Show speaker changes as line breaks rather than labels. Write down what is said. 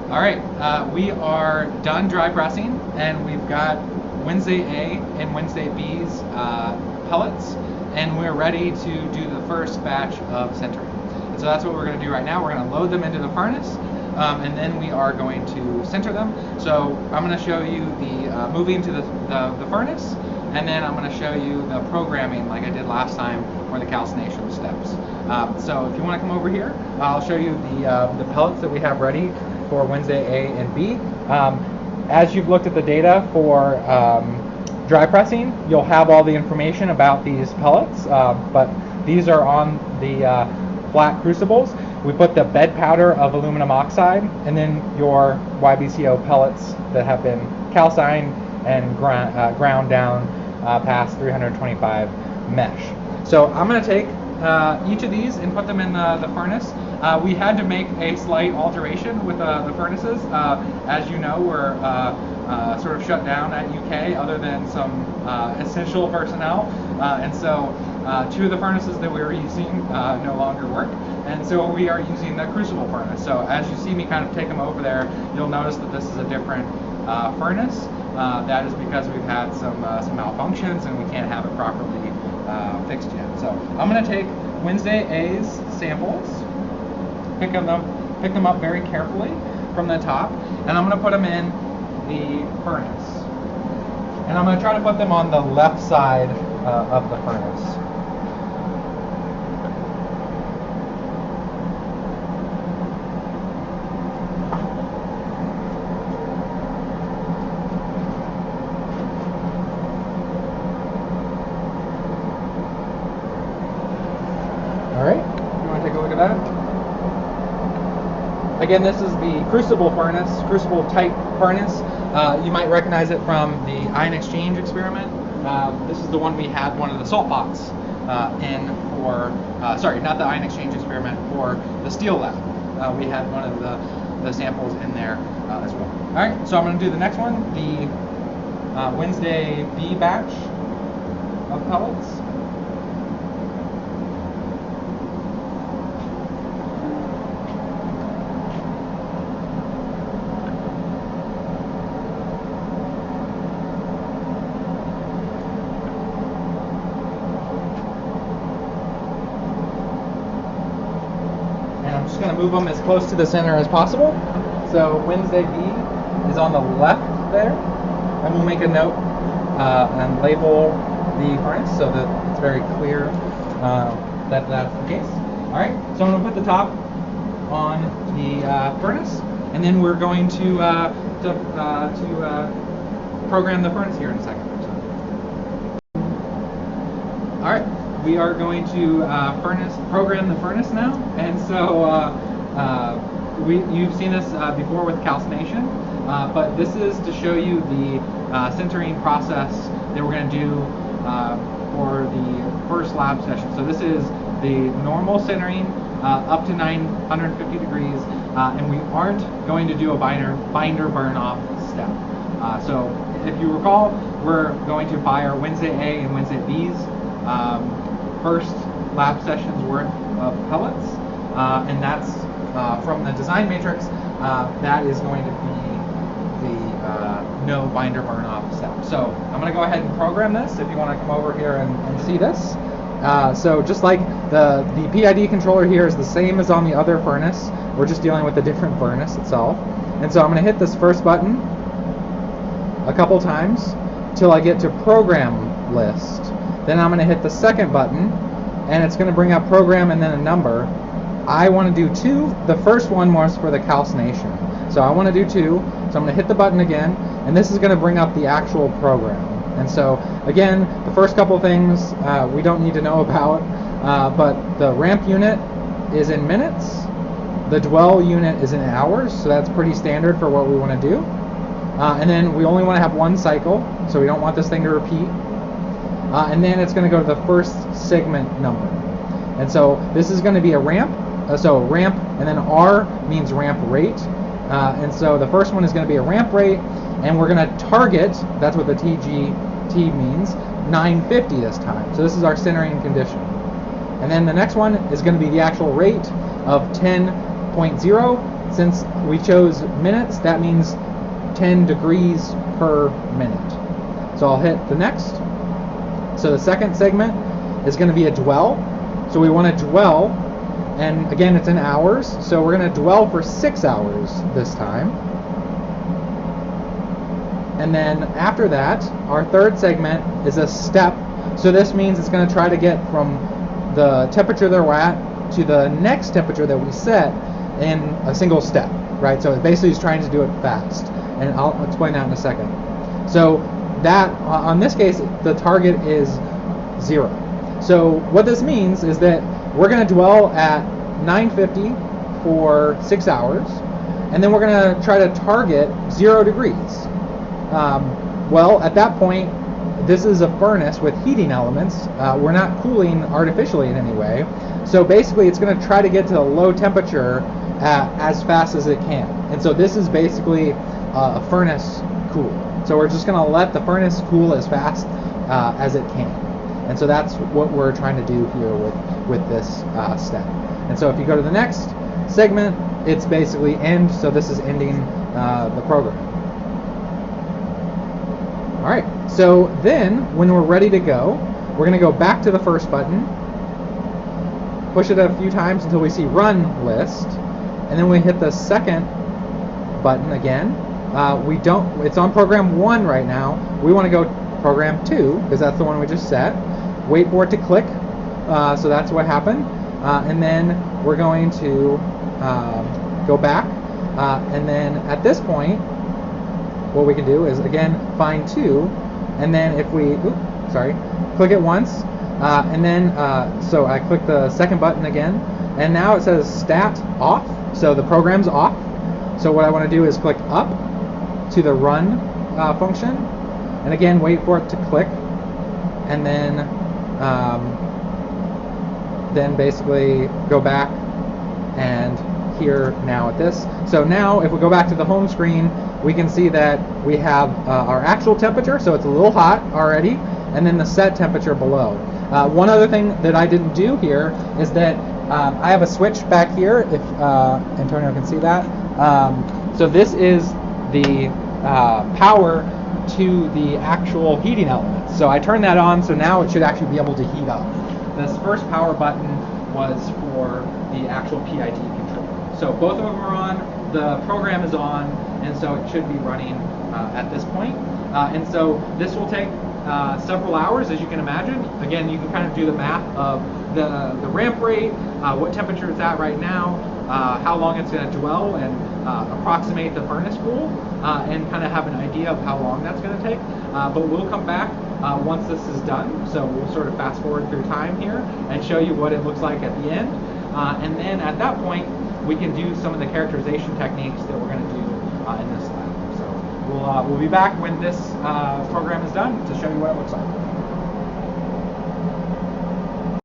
All right, we are done dry pressing, and we've got Wednesday A and Wednesday B's pellets, and we're ready to do the first batch of sintering. And so that's what we're going to do right now. We're going to load them into the furnace, and then we are going to sinter them. So I'm going to show you the moving to the furnace, and then I'm going to show you the programming like I did last time for the calcination steps. So if you want to come over here, I'll show you the pellets that we have ready for Wednesday A and B. As you've looked at the data for dry pressing, you'll have all the information about these pellets, but these are on the flat crucibles. We put the bed powder of aluminum oxide and then your YBCO pellets that have been calcined and ground down past 325 mesh. So I'm going to take each of these and put them in the furnace. We had to make a slight alteration with the furnaces. As you know, we're sort of shut down at UK other than some essential personnel. And so two of the furnaces that we were using no longer work. And so we are using the crucible furnace. So as you see me kind of take them over there, you'll notice that this is a different furnace. That is because we've had some malfunctions and we can't have it properly fixed yet. So I'm going to take Wednesday A's samples, pick them up very carefully from the top, and I'm going to put them in the furnace. And I'm going to try to put them on the left side of the furnace. Again, this is the crucible furnace, crucible type furnace. You might recognize it from the ion exchange experiment. This is the one we had one of the salt pots in for, sorry, not the ion exchange experiment, for the steel lab. We had one of the samples in there as well. All right, so I'm going to do the next one, the Wednesday B batch of pellets. Going to move them as close to the center as possible. So Wednesday B is on the left there, and we'll make a note and label the furnace so that it's very clear that that's the case. All right, so I'm going to put the top on the furnace, and then we're going to program the furnace here in a second. All right. We are going to program the furnace now, and so you've seen this before with calcination, but this is to show you the sintering process that we're going to do for the first lab session. So this is the normal sintering up to 950 degrees, and we aren't going to do a binder burn-off step. So if you recall, we're going to buy our Wednesday A and Wednesday B's first lab session's worth of pellets, and that's from the design matrix. That is going to be the no binder burn off step. So I'm going to go ahead and program this if you want to come over here and see this. So just like the PID controller here is the same as on the other furnace, we're just dealing with a different furnace itself. And so I'm going to hit this first button a couple times till I get to program list. Then I'm going to hit the second button, and it's going to bring up program and then a number. I want to do 2. The first one was for the calcination. So I want to do 2. So I'm going to hit the button again, and this is going to bring up the actual program. And so, again, the first couple things we don't need to know about, but the ramp unit is in minutes. The dwell unit is in hours, so that's pretty standard for what we want to do. And then we only want to have one cycle, so we don't want this thing to repeat. And then it's going to go to the first segment number. And so this is going to be a ramp. So ramp, and then R means ramp rate. And so the first one is going to be a ramp rate, and we're going to target, that's what the TGT means, 950 this time. So this is our sintering condition. And then the next one is going to be the actual rate of 10 point 0. Since we chose minutes, that means 10 degrees per minute. So I'll hit the next. So the second segment is going to be a dwell. So we want to dwell, and again it's in hours, so we're going to dwell for 6 hours this time. And then after that, our third segment is a step. So this means it's going to try to get from the temperature that we're at to the next temperature that we set in a single step, right? So it basically is trying to do it fast, and I'll explain that in a second. So that, on this case, the target is 0. So what this means is that we're going to dwell at 950 for 6 hours, and then we're going to try to target 0 degrees. Well, at that point, this is a furnace with heating elements. We're not cooling artificially in any way. So basically, it's going to try to get to a low temperature as fast as it can. And so this is basically a furnace cool. So we're just going to let the furnace cool as fast as it can. And so that's what we're trying to do here with this step. And so if you go to the next segment, it's basically end. So this is ending the program. All right, so then when we're ready to go, we're going to go back to the first button, push it a few times until we see run list, and then we hit the second button again. It's on program 1 right now. We want to go program 2 because that's the one we just set. Wait for it to click, so that's what happened. And then we're going to go back, and then at this point, what we can do is again find 2, and then if we click it once, and then so I click the second button again, and now it says stat off, so the program's off. So what I want to do is click up to the run function, and again wait for it to click, and then basically go back and here now at this. So now if we go back to the home screen, we can see that we have our actual temperature, so it's a little hot already, and then the set temperature below. One other thing that I didn't do here is that I have a switch back here, if Antonio can see that. So this is the power to the actual heating element. So I turned that on, so now it should actually be able to heat up. This first power button was for the actual PID controller. So both of them are on, the program is on, and so it should be running at this point. And so this will take several hours, as you can imagine. Again, you can kind of do the math of the ramp rate, what temperature it's at right now, how long it's going to dwell, and approximate the furnace cool, and kind of have an idea of how long that's going to take. But we'll come back once this is done. So we'll sort of fast forward through time here and show you what it looks like at the end. And then at that point, we can do some of the characterization techniques that we're going to do in this lab. So we'll be back when this program is done to show you what it looks like.